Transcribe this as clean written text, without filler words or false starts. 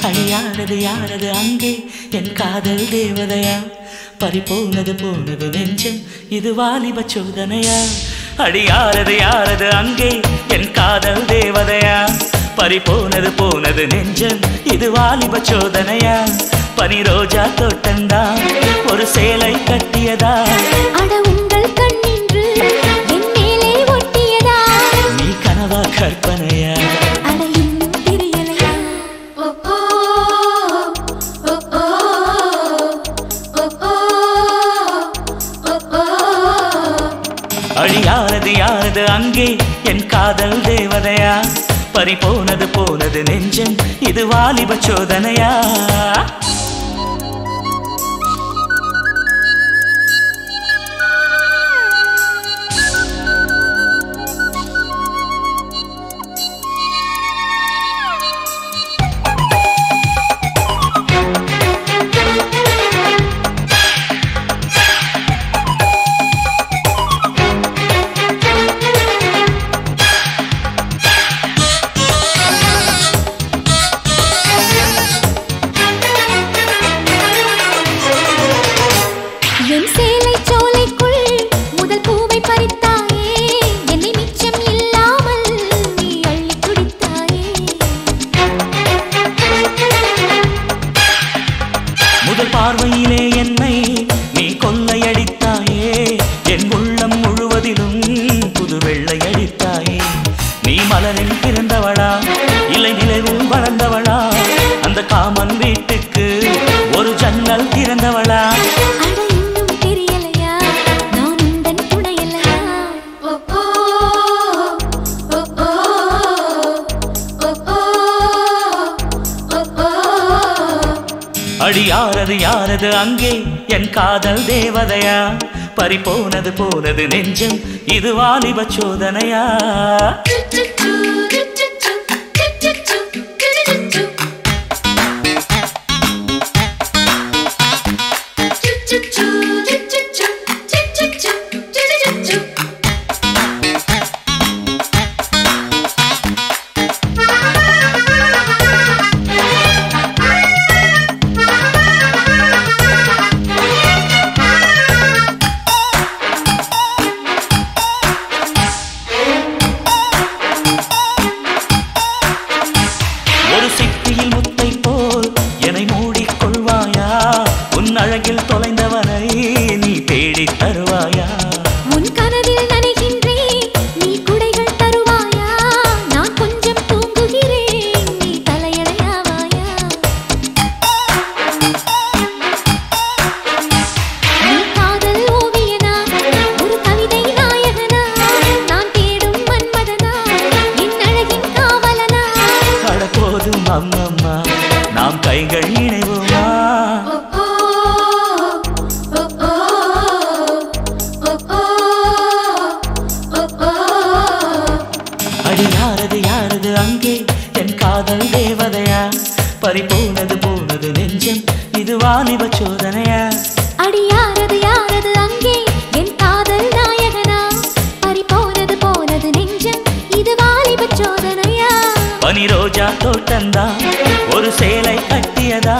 அழியானது யாரது அங்கே என் காதல் தேவதையா பறிபோனது போனது நெஞ்சம் இது வாலிப சோதனையா அடியாரது யாரது அங்கே என் காதல் தேவதையா பறிபோனது போனது நெஞ்சம் இது வாலிப சோதனையா பனி ரோஜா தோட்டந்தா ஒரு சேலை கட்டியதா அட உங்கள் கண்ணின்று என் மேலே ஒட்டியதா நீ கனவா கற்பனையா அட இன்னும் தெரியலையா ஓ ஓ ஓ ஓ ஓ ஓ ஓ அழியாரது யாரது அங்கே என் காதல் தேவதையா பறிபோனது போனது நெஞ்சம் இது வாலிப சோதனையா என் சேலை சோலைக்குள் முதல் பூவை பறித்தாயே என்னை மிச்சம் இல்லாமல் நீ அள்ளி குடித்தாயே முதல் பார்வையிலே என்னை நீ கொள்ளையடித்தாயே என் உள்ளம் முழுவதிலும் புது வெள்ளையடித்தாயே நீ மலரில் பிறந்தவளா இலை நிலவில் வளர்ந்தவளா அந்த காமன் வீட்டுக்கு ஒரு ஜன்னல் திறந்தவளா அட இன்னும் தெரியலையா நான் உந்தன் துணையல்லையா ஓ ஓ ஓ ஓ ஓ ஓ அடியாரது யாரது அங்கே என் காதல் தேவதையா பறிபோனது போனது நெஞ்சம் இது வாலிப சோதனையா ஒரு சிப்பியில் முத்தை போல் என்னை மூடிக்கொள்வாயா உன் அழகில் தொலைந்தவனை நீ தேடித் தருவாயா உன் கனவில் நனைகின்றேன் நீ குடைகள் தருவாயா நான் கொஞ்சம் தூங்குகிறேன் நீ தலையணையாவாயா நீ காதல் ஓவியனா ஒரு கவிதை நாயகனா நான் தேடும் மன்மதனா என் அழகின் காவலனா அட போதும் அம்மம்மா நாம் கைகள் இணைவோமா ஓ ஓ ஓ ஓ ஓ அடி யாரது யாரது அங்கே என் காதல் தேவதையா பறிபோனது போனது நெஞ்சம் இது வாலிப சோதனையா அடியாரது யாரது அங்கே என் காதல் நாயகனா பறிபோனது போனது நெஞ்சம் இது வாலிப சோதனையா பனி ரோஜா தோட்டந்தா ஒரு சேலை கட்டியதா